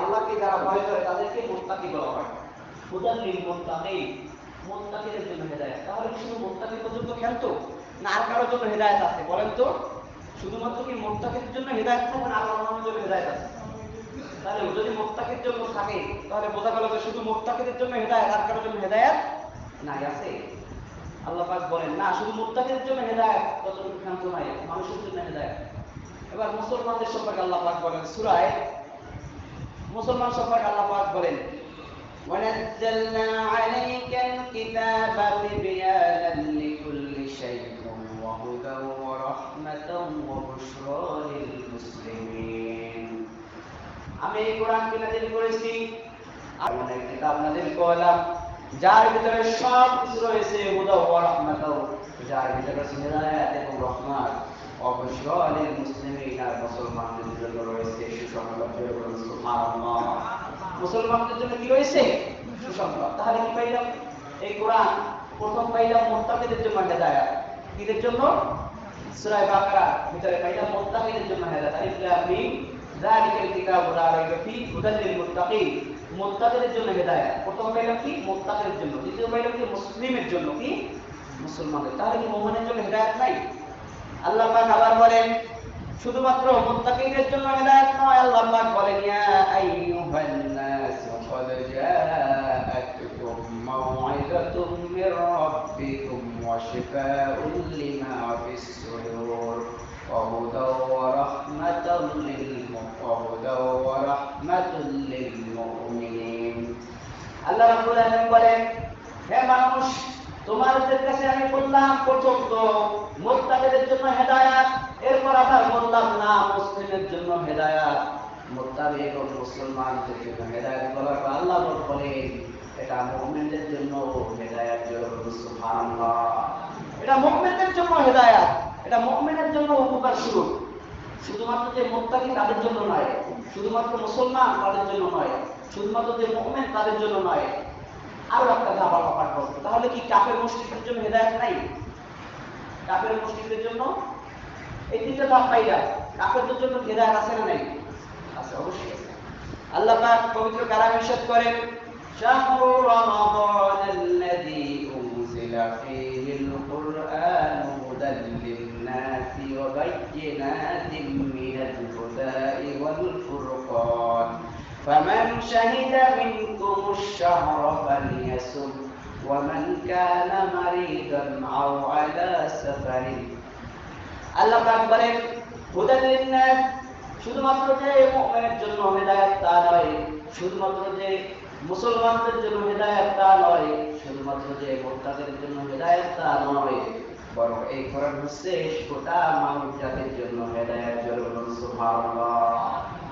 আল্লাহকে যারা ভয় করে তাদেরকে মুত্তাকি বলা হয়। হুদাল লিল মুত্তাকিন, মুত্তাকিদের জন্য হেদায়েত। তাহলে কি শুধু মুত্তাকি পর্যন্ত খেলতো, না আর কারোর জন্য হেদায়েত আছে বলেন তো? শুধুমাত্র কি মুত্তাকিদের জন্য হেদায়েত থাকবে না আর অন্যান্য জন্য হেদায়েত আছে? তাহলে যদি মুত্তাকির জন্য থাকে তাহলে বোঝা গেল যে শুধু মুত্তাকিদের জন্য হেদায়েত, আর কারোর জন্য হেদায়েত নাই আছে? আল্লাহ পাক বলেন না, শুধু মুত্তাকিদের জন্য হেদায়েত, ততটুকু ক্ষান্ত নাই, মানুষের জন্য হেদায়েত। এবার মুসলমানদের সম্পর্কে আল্লাহ পাক বলেন সূরায়ে মুসলমান সম্পর্কে আল্লাহ পাক বলেন وَنَزَّلْنَا عَلَيْكَ الْكِتَابَ تِبْيَانًا لِكُلِّ شَيْءٍ وَهُدًى وَرَحْمَةً وَبُشْرَى لِلْمُسْلِمِينَ। আমি এই কোরআনকে নাযিল করেছি, এমন এক কিতাব নাযিল করলাম যার ভিতরে সব কিছু রয়েছে, হুদা ওয়া রাহমাতাও, যার ভিতরে রয়েছে হিদায়াত এবং রহমত, অবশ্যই লিল মুসলিমিন, আর মুসলমানদের জন্য রয়েছে সুসংবাদ। সুবহানাল্লাহ, মুসলমানদের জন্য কি রয়েছে? সুসংবাদ। তাহলে কি পাইলাম? এই কোরআন প্রথম পাইলাম মুত্তাকিদের জন্য হেদায়েত। কিদের জন্য? সূরা বাকারা ভিতরে পাইলাম মুত্তাকিদের জন্য হেদায়েত। আলিফ লাম মিম যালিকাল কিতাবু লা রাইবা ফীহি হুদাল লিল মুত্তাকিন, মুত্তাকিদের জন্য হেদায়েত। প্রথম পাইলাম কি? মুত্তাকিদের জন্য। দ্বিতীয় পাইলাম কি? মুসলিমের জন্য, কি? মুসলমানদের। তাহলে কি মুমিনের জন্য হেদায়েত নাই? আল্লাহ পাক আবার বলেন শুধুমাত্র মুত্তাকিদের জন্য হেদায়েত নয়, আল্লাহ পাক বলেন ইয়া আইয়ুহান নাস ক্বাদ জাআতকুম মাউইযাতুম মির রাব্বিকুম ওয়া শিফাউন লিমা ফিস সুদূর ওয়া হুদাও ওয়া রাহমাতুল লিল মুমিনিন। আল্লাহ রাব্বুল আলামিন বলেন হে মানুষ, তোমাদের কাছে আমি বললাম প্রথম তো মুত্তাকিদের জন্য হেদায়েত, এরপর আবার বললাম না মুসলিমের জন্য হেদায়েত। মুত্তাকি এবং মুসলমানদের জন্য হেদায়েত বলার পর আল্লাহ বলেন এটা মুমিনদের জন্য হেদায়েত। সুবহানাল্লাহ, এটা মুমিনদের জন্য হেদায়েত, এটা মুমিনের জন্য উপকার স্বরূপ। শুধুমাত্র যে মুত্তাকি তাদের জন্য নয়, শুধুমাত্র মুসলমান তাদের জন্য নয়, শুধুমাত্র যে মুমিন তাদের জন্য নয়, আরো একটা ধাপ আল্লাহ পাক বলছেন। তাহলে কি কাফের মুশরিকদের জন্য হেদায়েত নাই? কাফের মুশরিকদের জন্য এই তিনটা ধাপ পাইলা, কাফেরদের জন্য হেদায়েত আছে না নাই? আছে, অবশ্যই আছে। আল্লাহ পাক পবিত্র কালামে ইরশাদ করেন শাহরু রমাদানাল্লাযী উনজিলা ফীহিল কুরআনু হুদাল লিন-নাসি ওয়া বায়্যিনাতিন মিনাল হুদাই ওয়াল ফুরকান ফামান শাহিদা মিনকুমুশ শাহরা ফালইয়াসুম ওয়া মান কানা মারিদান আও আলা সাফারিন। আল্লাহ পাক বলেন হুদাল লিন-নাস, শুধুমাত্র যে মুমিনের জন্য হেদায়েত তা নয়, শুধুমাত্র যে মুসলমানদের জন্য হেদায়েত তা নয়, শুধুমাত্র যে মুত্তাকিদের জন্য হেদায়েত তা নয়, বরং এই কোরআন হচ্ছে গোটা মানব জাতির জন্য হেদায়েত। সুবহানাল্লাহ,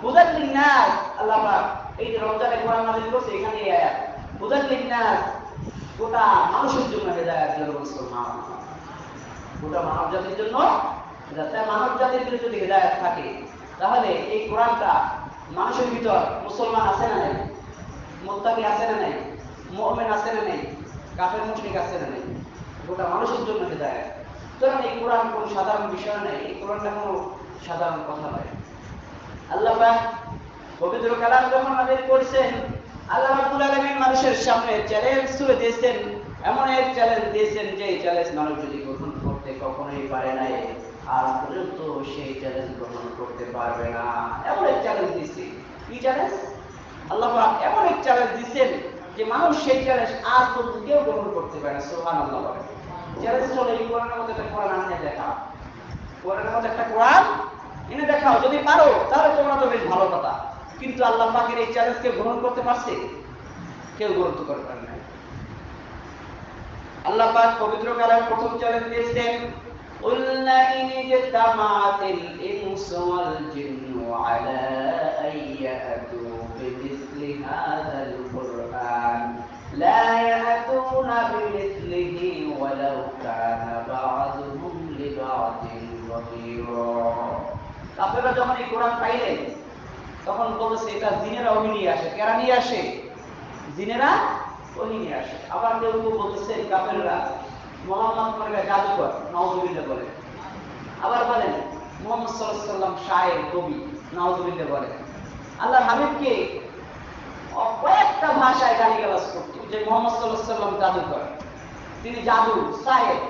হুদাল লিন-নাস। আল্লাহ পাক এই যে রমজানে কোরআন নাযিল করছে, এখানে এই আয়াত হুদাল লিন-নাস, গোটা মানুষের জন্য হেদায়েত। সুবহানাল্লাহ, গোটা মানব জাতির জন্য। যাতে মানব জাতির ভিতরে যদি হেদায়েত থাকে, তাহলে এই কোরআনটা মানুষের ভিতর মুসলমান আছে না নাই, মুত্তাকি আছে না নাই, মুমিন আছে না নাই, কাফের মুশরিক আছে না নাই, গোটা মানুষের জন্য হেদায়েত। সুতরাং এই কোরআন কোনো সাধারণ বিষয় নয়, এই কোরআনটা কোনো সাধারণ কথা নয়। আল্লাহ পাক পবিত্র কালাম যখন নাযিল করেছেন, আল্লাহ রাব্বুল আলামিন মানুষের সামনে চ্যালেঞ্জ ছুড়ে দিয়েছেন, এমন এক চ্যালেঞ্জ দিয়েছেন যে চ্যালেঞ্জ মানুষ যদি গ্রহণ করতে কখনোই পারে নাই, আজ পর্যন্ত সেই চ্যালেঞ্জ গ্রহণ করতে পারবে না। এমন এক চ্যালেঞ্জ দিয়েছে। কি চ্যালেঞ্জ? আল্লাহ পাক এমন এক চ্যালেঞ্জ দিয়েছেন যে মানুষ সেই চ্যালেঞ্জ আজ পর্যন্ত কেউ গ্রহণ করতে পারে না। সুবহানাল্লাহ বলে চ্যালেঞ্জ হলো এই কোরআনের মধ্যে একটা কোরআন আনিয়ে দেখাও, কোরআনের মধ্যে একটা কোরআন এনে দেখাও, যদি পারো তাহলে তোমরা তো বেশ ভালো কথা। কিন্তু আল্লাহ পাকের এই চ্যালেঞ্জ কেউ গ্রহণ করতে পারছে? কেউ গ্রহণ করতে পারে না। আল্লাহ পাক পবিত্র কালামে প্রথম চ্যালেঞ্জ দিয়েছেন قُلْ إِنِ اجْتَمَعَتِ الْإِنسُ وَالْجِنُّ عَلَىٰ أَن يَأْتُوا بِمِثْلِ هَٰذَا الْقُرْآنِ لَا يَأْتُونَ بِمِثْلِهِ وَلَوْ كَانَ بَعْضُهُمْ لِبَعْضٍ ظَهِيرًا। কাফেররা যখন এই কোরআন পাইলেন তখন বলেছে এটা জিনেরা ওহী নিয়ে আসে। কারা নিয়ে আসে? জিনেরা ওহী নিয়ে আসে। আবার কেউ কেউ বলতেছে কাফেররা মুহাম্মদ করে জাদুকর, নাউযুবিল্লাহ বলে। আবার বলেন মুহাম্মদ সাল্লাল্লাহু আলাইহি ওয়াসাল্লাম শায়ের, কবি, নাউযুবিল্লাহ বলে। আল্লাহর হাবিবকে ভাষায় গালিগালাজ করত, যে মুহাম্মদ সাল্লাল্লাহু আলাইহি ওয়াসাল্লাম জাদুকর, তিনি জাদু, সাহেব,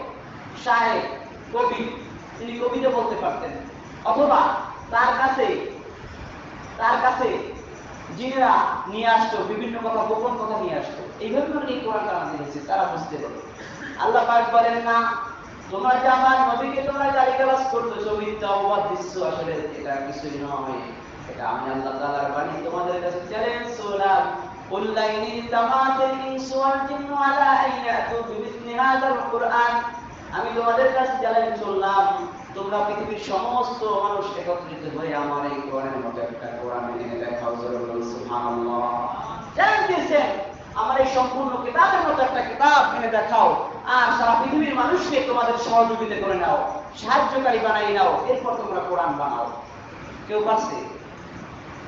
শায়ের, কবি, তিনি কবিতা বলতে পারতেন, অথবা তার কাছে জিনেরা নিয়ে আসতো বিভিন্ন কথা, গোপন কথা নিয়ে আসতো। এইভাবে করে এই কোরআনটা নাযিল হয়েছে, তারা বুঝতে পারে। আল্লাহ পাক বলেন না, তোমরা যে আমার নবীকে তোমরা গালিগালাজ করতেছো, মিথ্যা অপবাদ দিচ্ছ, আসলে এটা কিছুই নয়, এটা আমি আল্লাহ তাআলার বাণী তোমাদের কাছে চ্যালেঞ্জ করলাম। কুল লা ইন ইজতামাআতিল ইনসু ওয়াল জিন্নু আলা আন ইয়াতু বিমিসলি হাযাল কুরআন, আমি তোমাদের কাছে চ্যালেঞ্জ করলাম, তোমরা পৃথিবীর সমস্ত মানুষ একত্রিত হয়ে আমার এই কোরআনের মতো একটা কোরআন এনে দেখাও। সুবহানাল্লাহ, চ্যালেঞ্জ দিয়েছেন, আমার এই সম্পূর্ণ কিতাবের মতো একটা কিতাব এনে দেখাও, আর সারা পৃথিবীর মানুষকে তোমাদের সহযোগিতা করে নাও, সাহায্যকারী বানাই নাও, এরপর তোমরা কোরআন বানাও। কেউ পারছে?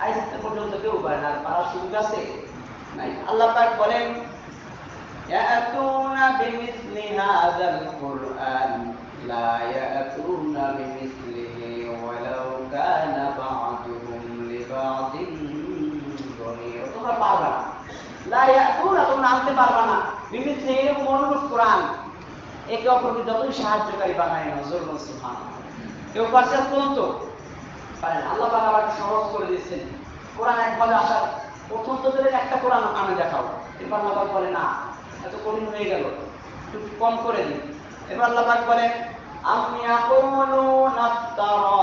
আজ পর্যন্ত কেউ পারে না। পারার সুযোগ আছে? নাই। আল্লাহ পাক বলেন, ইয়াতুনা বিমিসলি হাযাল কুরআন লা ইয়াতুনা বিমিসলিহি ওয়ালাউ কানা বা'দুহুম লিবা'দিন যহির। তোমরা পারবে না, লা ইয়াতুনা, তোমরা আনতে পারবে না, বিমিসলিহি, এরকম অনুরূপ কোরআন একে অপরকে যতই সাহায্যকারী বানায় না। সুবহানাল্লাহ, কেউ পারছে পর্যন্ত পারেন। আল্লাহ পাক আবার সহজ করে দিয়েছেন, কোরআন একভাবে আসার প্রথম তো একটা কোরআন আনে দেখাও, এরপর আল্লাহ পাক বলে না, এত কঠিন হয়ে গেল, একটু কম করে দিন। এবার আল্লাহ পাক বলেন, আম ইয়াকুলুনা ইফতারা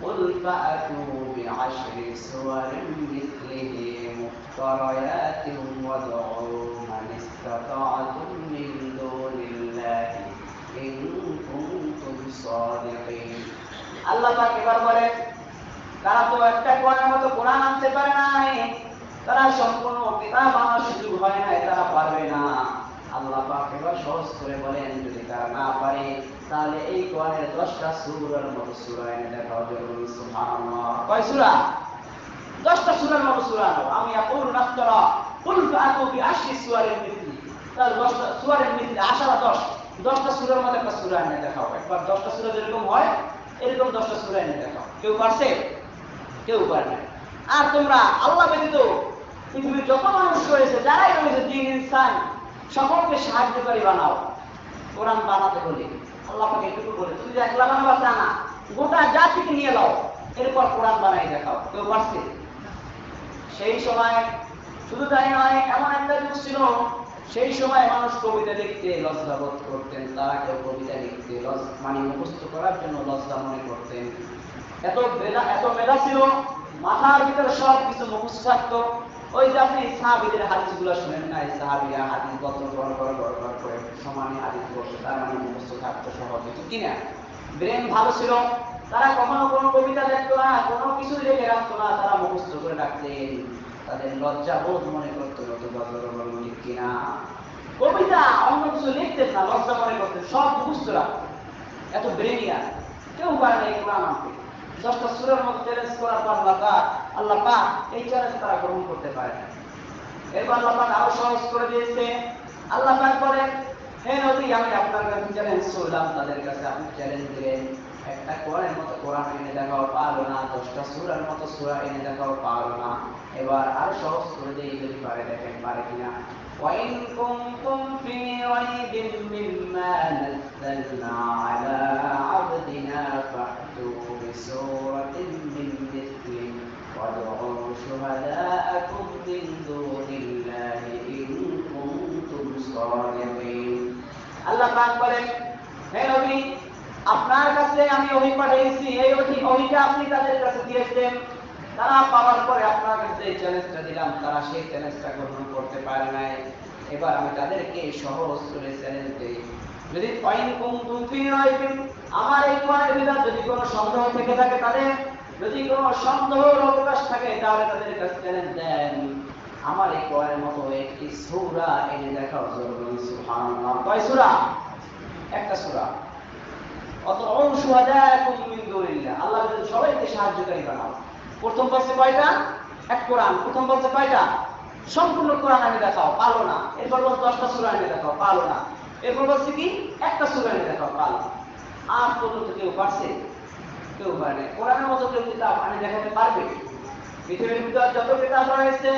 কুল ফাআতু বিআশরি সুওয়ারিন মিসলিহি মুফতারায়াতিন ওয়াদউ মান ইসতাতা'তুম মিন দুনিল্লাহি ইন কুনতুম সাদিকিন। আল্লাহ পাক এবার বলেন, তারা তো একটা কোরআনের মতো কোরআন আনতে পারে নাই, তারা সম্পূর্ণ কিতাব আনার সুযোগ হয় নাই, তারা পারবে না। আল্লাহ পাক এবার সহজ করে বলেন, যদি তারা না পারে তাহলে এই কোরআনের 10টা সূরার মতো সূরা এনে দেখাও। সুবহানাল্লাহ, কয় সূরা? 10টা সূরার মতো সূরা নাও। আমি আকুলু নাফতারা কুল ফাআতু বিআশরি সুওয়ারিন মিসলি, তাহলে 10টা সূরার মিসলি, আশারা 10টা সূরার মতো একটা সূরা এনে দেখাও। একবার 10টা সূরা যেরকম হয় এরকম 10টা সূরা এনে দেখাও। কেউ পারছে? কেউ পারে না। আর তোমরা আল্লাহ ব্যতীত পৃথিবীর যত মানুষ রয়েছে, যারাই রয়েছে, জিন ইনসান, সকলকে সাহায্যকারী বানাও। কোরআন বানাতে বলি আল্লাহ পাক এটুকু বলে, তুমি যে একলা বানাবা তা না, গোটা জাতিকে নিয়ে নাও, এরপর কোরআন বানাই দেখাও। কেউ পারছে? সেই সময় শুধু তাই নয়, এমন একটা যুগ ছিল, সেই সময় মানুষ কবিতা লিখতে লজ্জা বোধ করতেন। তারা কেউ কবিতা লিখতে মানে মুখস্থ করার জন্য লজ্জা মনে করতেন। এত মেধা ছিল, মাথার ভিতরে সব কিছু মুখস্থ থাকতো। ওই যে আপনি সাহাবীদের হাদিসগুলো শুনেন না, সাহাবীরা হাদিস গত গড় করে সমানে হাদিস বলছে, তার মানে মুখস্থ থাকতো সহজে, ঠিক কিনা? ব্রেন ভালো ছিল, তারা কখনো কোনো কবিতা লিখতো না, কোনো কিছু লিখে রাখতো না, তারা মুখস্থ করে রাখতেন। তাদের লজ্জা বোধ মনে করতো, ঠিক কিনা? কবিতা অন্য কিছু লিখতেন না, লজ্জা মনে করতেন, সব মুখস্থ রাখতেন। এত ব্রেনিয়া কেউ পারে না এই কোরআন আনতে। 10টা সূরার মধ্যে চ্যালেঞ্জ করার পর আল্লাহ পাক এই চ্যালেঞ্জ তারা গ্রহণ করতে পারে না। এরপর আল্লাহ পাক আরো সহজ করে দিয়েছে। আল্লাহ পাক বলেন, হে নবী, আমি আপনার কাছে চ্যালেঞ্জ করলাম, তাদের কাছে আপনি চ্যালেঞ্জ দিলেন, একটা কোরআনের মতো কোরআন এনে দেখাও, পারলো না। 10টা সূরার মতো সূরা এনে দেখাও, পারলো না। এবার আরো সহজ করে দিই, যদি পারে দেখেন পারে কিনা। وَإِن كُنتُمْ فِي رَيْبٍ مِّمَّا نَزَّلْنَا عَلَىٰ عَبْدِنَا فَأْتُوا بِسُورَةٍ مِّن مِّثْلِهِ وَادْعُوا شُهَدَاءَكُم مِّن دُونِ اللَّهِ إِن كُنتُمْ صَادِقِينَ। আল্লাহ পাক বলেন, হে নবী, আপনার কাছে আমি ওহী পাঠিয়েছি, এই ওহীটা আপনি তাদের কাছে দিয়েছেন। তারা পাওয়ার পরে আপনার কাছে এই চ্যালেঞ্জটা দিলাম, তারা সেই চ্যালেঞ্জটা গ্রহণ করতে পারে নাই। এবার আমি তাদেরকে সহজ করে চ্যালেঞ্জ দিই, যদি আমার এই কোরআনের ভিতর যদি কোনো সন্দেহ থেকে থাকে, তাদের যদি কোনো সন্দেহের অবকাশ থাকে, তাহলে তাদের কাছে চ্যালেঞ্জ দেন, আমার এই কোরআনের মতো একটি সূরা এনে দেখাও। সুবহানাল্লাহ, কয় সূরা? একটা সূরা। অতঃ শুহাদাকুম মিন দুনিল্লাহ, আল্লাহ বলেন সবাইকে সাহায্যকারী বানাও। প্রথম বলছে কয়টা? এক কোরআন। প্রথম বলছে কয়টা? সম্পূর্ণ কোরআন এনে দেখাও, পারলো না। এরপর বলছে 10টা সূরা এনে দেখাও, পারলো না। এরপর বলছে কি? একটা সূরা এনে দেখাও, পারলো। আর পর্যন্ত কেউ পারছে? কেউ পারে না। কোরআনের মতো কেউ কিতাব এনে দেখাতে পারবে? পৃথিবীর ভিতর যত কিতাব রয়েছে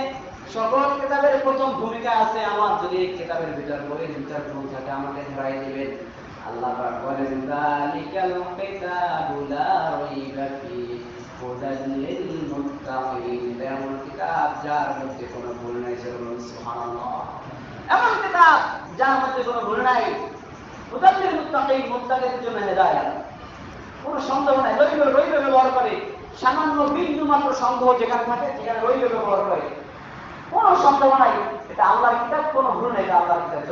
সকল কিতাবের প্রথম ভূমিকা আছে আমার। যদি এই কিতাবের ভিতর বইয়ের ভিতর ভুল থাকে আমাকে ধরাই দিবেন। আল্লাহ পাক বলেন যালিকাল কিতাবু লা রাইবা ফীহি হুদাল লিল মুত্তাকিন। এমন কিতাব যার মধ্যে কোনো ভুল নাই। সুবহানাল্লাহ। এমন কিতাব যার মধ্যে কোনো ভুল নাই। হুদাল লিল মুত্তাকিন, মুত্তাকিদের জন্য হেদায়েত। কোনো সন্দেহ নাই। রইবে ব্যবহার করে, সামান্য বিন্দু মাত্র সন্দেহ যেখানে থাকে সেখানে রইবে ব্যবহার করে, কোনো সন্দেহ নাই এটা আল্লাহর কিতাব, কোনো ভুল নেই, এটা আল্লাহর কিতাব।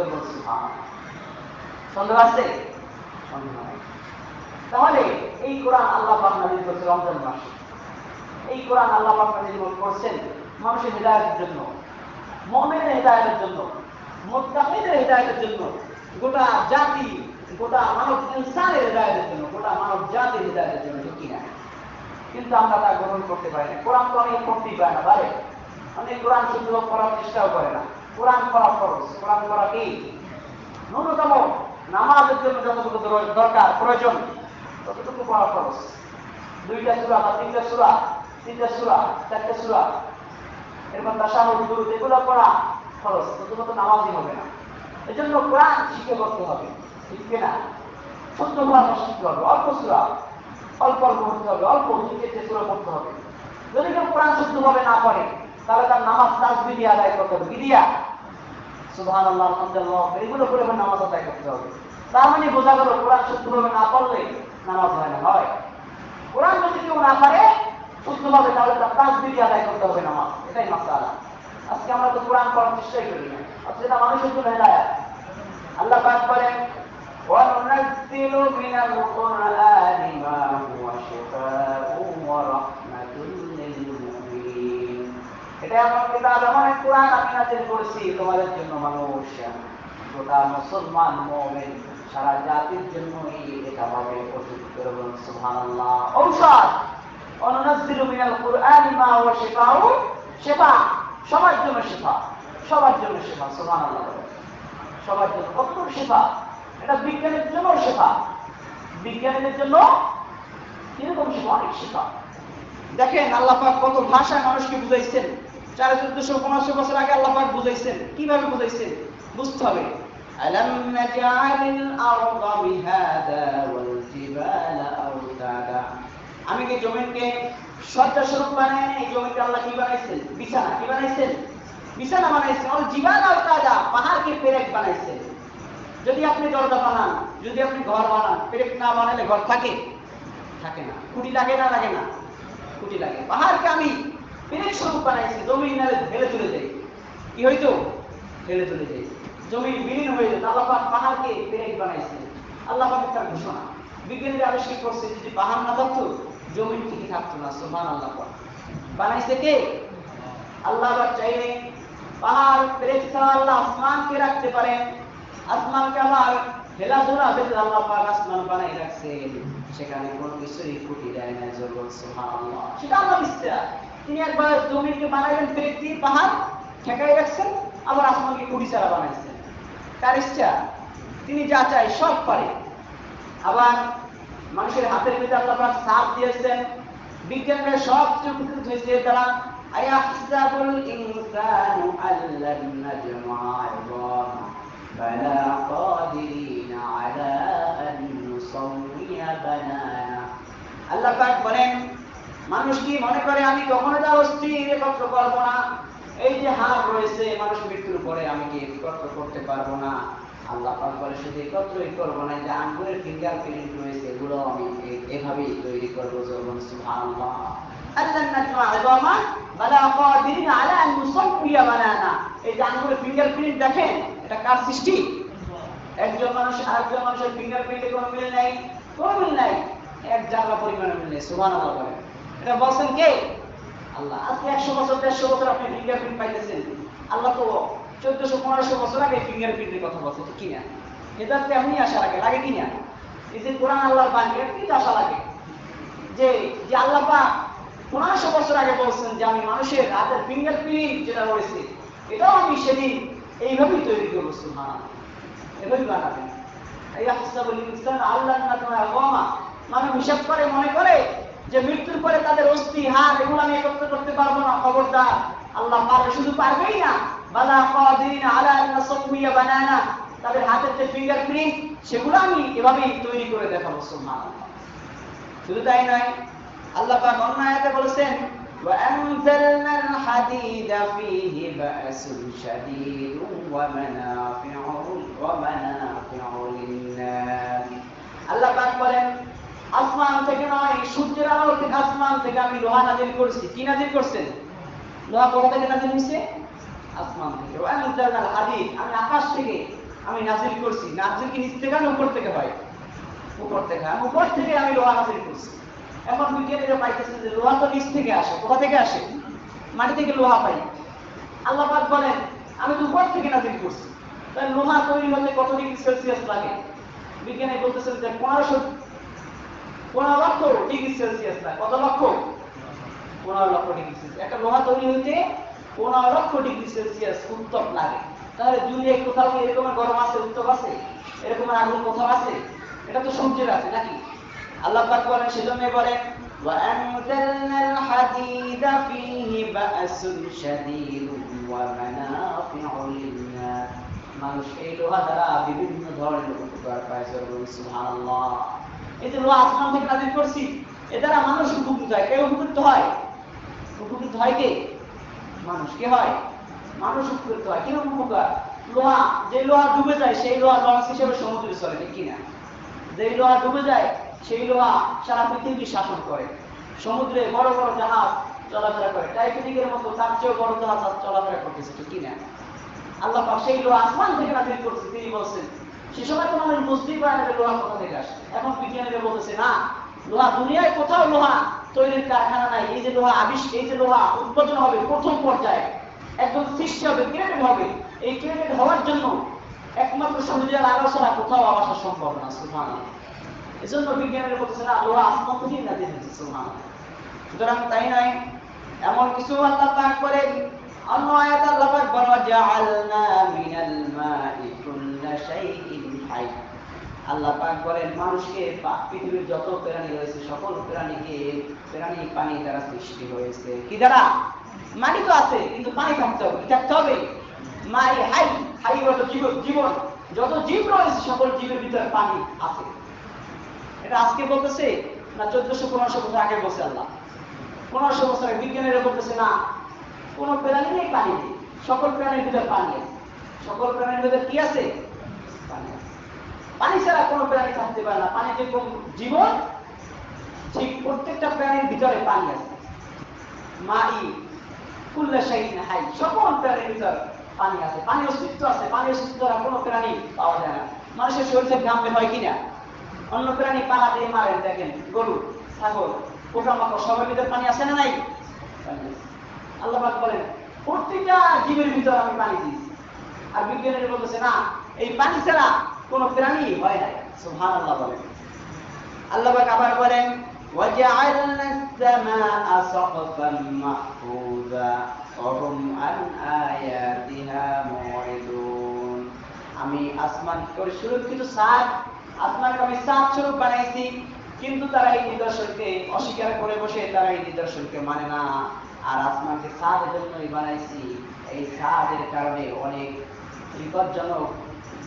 সন্দেহ আছে? সন্দেহ নাই। তাহলে এই কোরআন আল্লাহ পাক নাযিল করেছে রমজান মাসে। এই কোরআন আল্লাহ পাক নাযিল করেছেন মানুষের হেদায়েতের জন্য, মুমিনের হেদায়েতের জন্য, মুত্তাকিদের হেদায়েতের জন্য, গোটা জাতি, গোটা মানব ইনসানের হেদায়েতের জন্য, গোটা মানব জাতির হেদায়েতের জন্য। ঠিক কিনা? কিন্তু আমরা তা গ্রহণ করতে পারি না। কোরআন তো অনেক পড়তেই পারে না, পারে অনেক। কোরআন শুদ্ধ করার চেষ্টাও করে না। কোরআন পড়া ফরজ। কোরআন পড়া কি? ন্যূনতম নামাজের জন্য যতটুকু দরকার, প্রয়োজন, ততটুকু পড়া ফরজ। 2টা সূরা বা 3টা সূরা, 4টা সূরা, এরপর তাশাহুদ, দুরূদ, এগুলো পড়া ফরজ। ততটুকু নামাজই হবে না। এজন্য কোরআন শিখে করতে হবে। ঠিক কিনা? শুদ্ধ ভাষা শিখতে হবে। অল্প সূরা, অল্প পড়তে হবে, অল্প জিকির সূরা পড়তে হবে। যদি কেউ কোরআন শুদ্ধভাবে না পড়ে তাহলে তার নামাজ তাসবিহ দিয়ে আদায় করতে হবে। কি দিয়া? সুবহানাল্লাহ, আলহামদুলিল্লাহ, এগুলো করে নামাজ আদায় করতে হবে। তার মানে বোঝা গেল কোরআন শুদ্ধভাবে না পড়লে নামাজ হয় না। হয় কোরআন যদি কেউ না পারে শুদ্ধভাবে, তাহলে তার তাসবিহ দিয়ে আদায় করতে হবে নামাজ। এটাই মাসআলা। আজকে আমরা তো কোরআন পড়ার চেষ্টাই করি না। আজকে এটা মানুষের জন্য হেদায়েত। আল্লাহ পাক বলেন وَنُنَزِّلُ مِنَ الْقُرْآنِ مَا هُوَ شِفَاءٌ وَرَحْمَةٌ لِلْمُؤْمِنِينَ। এটা এমন কিতাব, এমন এক কোরআন আমি নাযিল করেছি তোমাদের জন্য মানুষ, গোটা মুসলমান মুমিন সারা জাতির জন্যই এটা হবে উপযুক্ত। সুবহানাল্লাহ। ঔষধ। وَنُنَزِّلُ مِنَ الْقُرْآنِ مَا هُوَ شِفَاءٌ, শিফা, সবার জন্য শিফা, সবার জন্য শিফা। সুবহানাল্লাহ। সবার জন্য। কতটুকু শিফা? এটা বিজ্ঞানের জন্য শিফা। বিজ্ঞানীদের জন্য কিরকম শিফা? অনেক শিফা। দেখেন আল্লাহ পাক কত ভাষায় মানুষকে বুঝাইছেন। 1450 বছর আগে আল্লাহ পাক বুঝাইছেন। কিভাবে বুঝাইছেন বুঝতে হবে। আলাম নাজআলিল আরদা বিহাদা ওয়াল জিবালা আওতাদা। আমি কি জমিনকে শয্যা স্বরূপ বানাই নাই? জমিনকে আল্লাহ কি বানাইছেন? বিছানা। কি বানাইছেন? বিছানা বানাইছেন। ওয়াল জিবালা আওতাদা, পাহাড়কে পেরেক বানাইছেন। যদি আপনি দরজা বানান, যদি আপনি ঘর বানান, পেরেক না বানালে ঘর থাকে? থাকে না। খুঁটি লাগে না? লাগে না। খুঁটি লাগে। পাহাড়কে আমি পেরেক স্বরূপ বানাইছি, জমি নালে ফেলে চলে যাই। কি হইতো? ফেলে চলে যাই, জমি বিলীন হয়ে যেত। আল্লাহ পাক পাহাড়কে পেরেক বানাইছে। আল্লাহ পাকের তার ঘোষণা। বিজ্ঞানীরা আবিষ্কার করছে যদি পাহাড় না থাকতো জমি ঠিকই থাকতো না। সুবহানাল্লাহ। বানাইছে কে? আল্লাহ পাক চাইলে পাহাড় পেরেক ছাড়া আল্লাহ আসমানকে রাখতে পারেন। আসমানকে আবার খেলাধুলা ভেতরে আল্লাহ পাক আসমান বানাই রাখছেন, সেখানে কোনো কিছুই খুঁটি দেয় না। জগৎ। সুবহানাল্লাহ। সেটা আল্লাহর ইচ্ছা। তিনি একবার জমিকে বানাইলেন পেরেক দিয়ে, পাহাড় ঠেকাই রাখছেন, আবার আসমানকে খুঁটি ছাড়া বানাইছেন। তার ইচ্ছা। তিনি যা চায় সব পারে। আবার মানুষের হাতের ভিতরে আল্লাহ পাক ছাপ দিয়েছেন। বিজ্ঞানীরা সব চুক্তি হয়েছে তারা আয়াহসাবুল ইনসানু আল্লান নাজমা ইযামা বালা কাদিরিনা আলা আন নুসাওয়িয়া বানানা। আল্লাহ পাক বলেন মানুষ কি মনে করে আমি কখনো তার অস্থি একত্র করব না? এই যে হাড় রয়েছে, মানুষ মৃত্যুর পরে আমি কি একত্র করতে পারবো না? আল্লাহ পাক বলে শুধু একত্রই করবো না, যে আঙ্গুরের ফিঙ্গারপ্রিন্ট রয়েছে এগুলো আমি এভাবেই তৈরি করবো। যখন সুবহানাল্লাহ। আল্লাহু নাজমা ইযামা বালা কাদিরিনা আলা আন নুসাওয়িয়া বানানা। এই যে আঙ্গুরের ফিঙ্গারপ্রিন্ট দেখেন, এটা কার সৃষ্টি? একজন মানুষ আরেকজন মানুষের ফিঙ্গারপ্রিন্টে কোনো মিল নাই, কোনো মিল নাই, এক জায়গা পরিমাণে মিল নেই। সুবহানাল্লাহ বলে। এটা বলছেন কে? আল্লাহ। আজকে 100 বছর 150 বছর আপনি ফিঙ্গারপ্রিন্ট পাইতেছেন, আল্লাহ তো 1400-1500 বছর আগে ফিঙ্গারপ্রিন্টের কথা বলছে। ঠিক কিনা? হেদায়েত এমনি আশা লাগে, লাগে কিনা? এই যে কোরআন আল্লাহর বাণী, এমনি আশা লাগে যে যে আল্লাহ পাক 1500 বছর আগে বলছেন যে আমি মানুষের হাতের ফিঙ্গারপ্রিন্ট যেটা রয়েছে এটাও আমি সেদিন এইভাবেই তৈরি করবো। সুবহানাল্লাহ। এভাবেই বানাবেন। আয়াহসাবুল ইনসানু আল্লান নাজমা ইযামা, মানুষ হিসাব করে মনে করে যে মৃত্যুর পরে তাদের অস্থি হাড় এগুলো আমি একত্র করতে পারবো না। খবরদার, আল্লাহ পারে, শুধু পারবেই না, বালা কাদিরিন আলা আন নাসাউইয়া বানানা, তাদের হাতের যে ফিঙ্গারপ্রিন্ট সেগুলো আমি এভাবেই তৈরি করে দেখাবো। সুবহানাল্লাহ। শুধু তাই নয়, আল্লাহ পাক অন্য আয়াতে বলেছেন وأنزلنا الحديد فيه بأس شديد ومنافع للناس। আল্লাহ পাক বলেন আসমান থেকে নয়, সূর্যের আলো থেকে, আসমান থেকে আমি লোহা নাজিল করেছি। কি নাজিল করছেন? লোহা কোথা থেকে নাজিল হয়েছে? আসমান থেকে। ওয়ানজালনাল হাদিদ, আমি আকাশ থেকে আমি নাজিল করছি। নাজিল কি নিচ থেকে না উপর থেকে হয়? উপর থেকে। আমি উপর থেকে আমি লোহা নাজিল করছি। এখন বিজ্ঞানীরা পাইতেছে যে লোহা তো নিচ থেকে আসে। কোথা থেকে আসে? মাটি থেকে লোহা পাই। আল্লাহ পাক বলেন আমি তো উপর থেকে নাজিল করছি। তাহলে লোহা তৈরি হতে কত ডিগ্রি সেলসিয়াস লাগে? বিজ্ঞানী বলতেছেন যে 15 লক্ষ ডিগ্রি সেলসিয়াস লাগে। কত লক্ষ? 15 লক্ষ ডিগ্রি সেলসিয়াস। একটা লোহা তৈরি হতে 15 লক্ষ ডিগ্রি সেলসিয়াস উত্তপ লাগে। তাহলে দুনিয়ায় কোথাও কি এরকম গরম আছে, উত্তপ আছে? এরকম আগুন কোথাও আছে? এটা তো সূর্যের আছে নাকি? আল্লাহ পাক বলেন, সেজন্য বলেন ওয়ানজালনাল হাদিদা ফীহি বা'সুন শাদীদুন ওয়া মানাফি'ু লিন-নাস। মানুষ এই লোহা দ্বারা বিভিন্ন ধরনের উপকার পায়। সুবহানাল্লাহ। এই যে লোহা আসমান থেকে নাজিল করছি, এ দ্বারা মানুষ উপকৃত হয়। কে উপকৃত হয়? উপকৃত হয় কে? মানুষ। কে হয়? মানুষ উপকৃত হয়। কিরকম উপকার? লোহা, যে লোহা ডুবে যায় সেই লোহা লঞ্চ হিসেবে সমুদ্রে চলে, ঠিক কিনা? যে লোহা ডুবে যায় সেই লোহা সারা পৃথিবী শাসন করে। সমুদ্রে বড় বড় জাহাজ চলাফেরা করে, টাইটানিকের মতো তার চেয়েও বড় জাহাজ চলাফেরা করতেছে, ঠিক কিনা? আল্লাহ পাক সেই লোহা আসমান থেকে নাজিল করছে। তিনি বলছেন সে সময় তো মানুষ বুঝতেই পারে না লোহা কোথা থেকে আসে। এখন বিজ্ঞানীরা বলতেছে না, লোহা দুনিয়ায় কোথাও লোহা তৈরির কারখানা নাই। এই যে লোহা এই যে লোহা উৎপাদন হবে প্রথম পর্যায়ে, একদম সৃষ্টি হবে, ক্রিয়েটেড হবে। এই ক্রিয়েটেড হওয়ার জন্য একমাত্র সূর্যের আলো ছাড়া কোথাও আসা সম্ভব না। সুবহানাল্লাহ। এজন্য বিজ্ঞানীরা বলতেছে না, লোহা আসমান থেকেই নাজিল হয়েছে। সুবহানাল্লাহ। সুতরাং তাই নয়, এমন কিছু আল্লাহ পাক করেন। অন্য আয়াত আল্লাহ পাক বলেন জাআলনা মিনাল মাই কুল্লা শাইইন হাই। আল্লাহ পাক বলেন মানুষকে, পৃথিবীর যত প্রাণী রয়েছে সকল প্রাণী পানি দ্বারা সৃষ্টি হয়েছে। কি দ্বারা? মাটি তো আছে কিন্তু পানি থাকতে হবে। কি থাকতে হবে? মাই হাই। হাই হলো জীবন। যত জীব রয়েছে সকল জীবের ভিতরে পানি আছে। এটা আজকে বলতেছে না 1400-1500 বছর আগে বলছে আল্লাহ? 1500 বছর আগে। বিজ্ঞানীরা বলতেছে না, কোন প্রাণী নেই পানি নেই, সকল প্রাণীর ভিতরে পানি আছে। সকল প্রাণীর ভিতরে কি আছে? পানি আছে। পানি ছাড়া কোনো প্রাণী থাকতে পারে না। পানি যেরকম জীবন, ঠিক প্রত্যেকটা প্রাণীর ভিতরে পানি আছে। মাই কুল্লা শাইইন হাই, সকল প্রাণীর ভিতরে পানি আছে। পানি অস্তিত্ব আছে। পানি অস্তিত্ব ছাড়া কোনো প্রাণী পাওয়া যায় না। মানুষের শরীরে ঘাম বের হয় কিনা? অন্য প্রাণী পালা দিয়ে মারেন, দেখেন গরু, ছাগল, পোকামাকড়, সবার ভিতরে পানি আছে না নাই? আল্লাহ পাক বলেন প্রত্যেকটা জীবের ভিতরে আমি পানি দিয়েছি। আর বিজ্ঞানীরা বলতেছে না, এই পানি ছাড়া কোন প্রাণী হয় না। সুবহানাল্লাহ বলেন। আল্লাহ পাক আবার বলেন ওয়াজআলনা আস-সামাআ সাকফান মাহফুযা ওয়া হুম আন আয়াতিহা মুরিদুন। আমি আসমানকে সুরক্ষিত ছাদ, আসমানকে আমি ছাদ স্বরূপ বানাইছি, কিন্তু তারা এই নিদর্শনকে অস্বীকার করে বসে, তারা এই নিদর্শনকে মানে না। আর আসমানকে ছাদের জন্যই বানাইছি। এই ছাদের কারণে অনেক বিপজ্জনক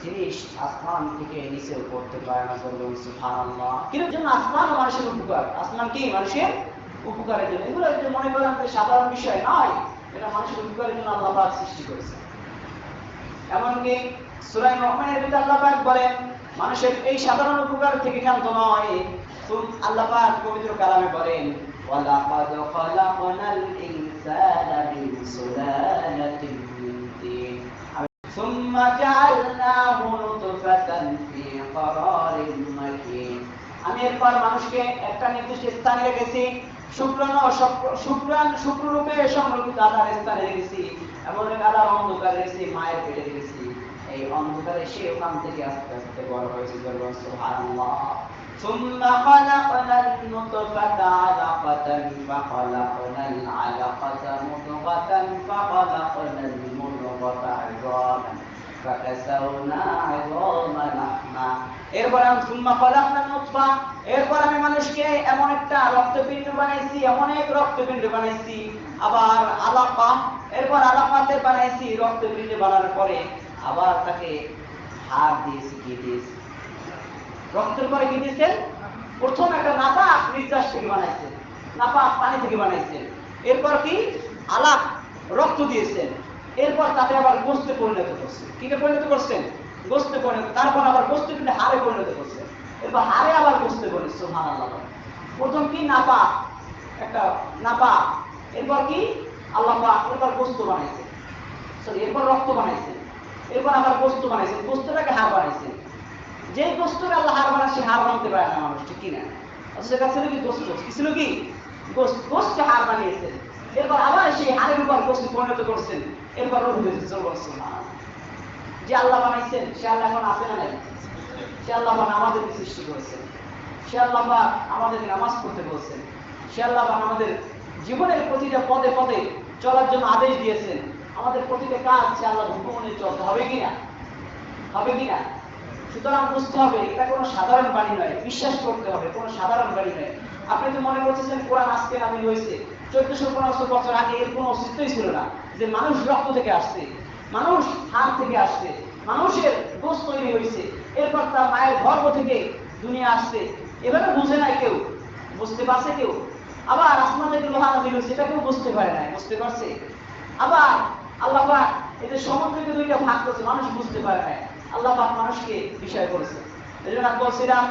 জিনিস আসমান থেকে নিচে পড়তে পারে না। বলুন সুবহানাল্লাহ। কিরকম জন্য? আসমান মানুষের উপকার। আসমান কি? মানুষের উপকারের জন্য। এগুলো মনে করেন যে সাধারণ বিষয় নয়, এটা মানুষের উপকারের জন্য আল্লাহ পাক সৃষ্টি করেছে। এমনকি সূরা মুমিনের ভিতরে আল্লাহ পাক বলেন মানুষের এই সাধারণ উপকার থেকে ক্ষান্ত নয়। আল্লাহ পাক পবিত্র কালামে বলেন ওয়ালাকাদ খালাকনাল ইনসানা মিন সুলালাতিন মিন তিন সুম্মা জাআলনাহু নুতফাতান ফি ক্বারারিন মাকিন। আমি এরপর মানুষকে একটা নির্দিষ্ট স্থানে রেখেছি, শুক্ররূপে সংরক্ষিত আধার স্থানে রেখেছি, এমন এক আধার অন্ধকার রেখেছি, মায়ের পেটে রেখেছি। এই অন্ধকারে সে ওখান থেকে আস্তে আস্তে বড় হয়েছে। সুবহানাল্লাহ। ثم خلقنا النطفة علقة فخلقنا العلقة مضغة فخلقنا المضغة عظاما فكسونا عظام لحما। এরপর আমি সুম্মা খলাকনা নুতফা, এরপর আমি মানুষকে এমন একটা রক্তপিণ্ড বানাইছি, এমন এক রক্তপিণ্ড বানাইছি। আবার আলাকা, এরপর আলাপাতের বানাইছি, রক্ত বৃদ্ধি বানানোর পরে আবার তাকে হাড় দিয়েছি, কি দিয়েছি, রক্তের পরে কি দিয়েছেন? প্রথম একটা নাপাক নির্যাস থেকে বানাইছেন, নাপাক পানি থেকে বানাইছেন। এরপর কি আলাপ রক্ত দিয়েছেন। এরপর তাকে আবার গোস্তে পরিণত করছেন। কিকে পরিণত করছেন? গোস্তে পরিণত। তারপর আবার গোস্তে কিন্তু হাড়ে পরিণত করছেন। এরপর হাড়ে আবার গোস্তে পরিণত। সুবহানাল্লাহ। প্রথম কি নাপাক, একটা নাপাক, এরপর কি আল্লাহ পাক, এরপর গোস্ত বানাইছেন, সরি এরপর রক্ত বানাইছেন, এরপর আবার গোস্ত বানাইছেন, গোস্তটাকে হাড় বানাইছেন। যে গোস্তকে আল্লাহ হাড় বানায় সে হাড় বানাতে পারে না মানুষ, ঠিক কিনা? সেটা ছিল কি গোস্ত, কি ছিল কি গোস্ত, গোস্তে হাড় বানিয়েছেন। এরপর আবার সেই হাড়ের উপর গোস্ত পরিণত করছেন। এরপর রূহ দিয়েছেন। সুবহানাল্লাহ। যে আল্লাহ বানাইছেন সে আল্লাহ এখন আছে না নাই? সে আল্লাহ আমাদেরকে সৃষ্টি করেছেন, সে আল্লাহ আমাদেরকে নামাজ পড়তে বলছেন, সে আল্লাহ আমাদের জীবনের প্রতিটা পদে পদে চলার জন্য আদেশ দিয়েছেন। আমাদের প্রতিটা কাজ সে আল্লাহ হুকুম অনুযায়ী চলতে হবে কিনা? হবে কিনা? সুতরাং বুঝতে হবে এটা কোনো সাধারণ বাণী নয়, বিশ্বাস করতে হবে কোনো সাধারণ বাণী নয়। আপনি তো মনে করতেছেন কোরআন আজকে নামিল হয়েছে, 1450 বছর আগে এর কোনো অস্তিত্বই ছিল না, যে মানুষ রক্ত থেকে আসছে, মানুষ হাড় থেকে আসছে, মানুষের গোশ তৈরি হয়েছে, এরপর তার মায়ের গর্ভ থেকে দুনিয়া আসছে। এভাবে বুঝে নাই কেউ, বুঝতে পারছে কেউ? আবার আসমান থেকে লোহা নামিল হয়েছে, এটা কেউ বুঝতে পারে নাই, বুঝতে পারছে? আবার আল্লাহ পাক এদের সমুদ্রকে দুইটা ভাগ করছে, মানুষ বুঝতে পারে নাই, আল্লাহ পাক মানুষকে বিষয় করেছে। এই জন্য বলছিলাম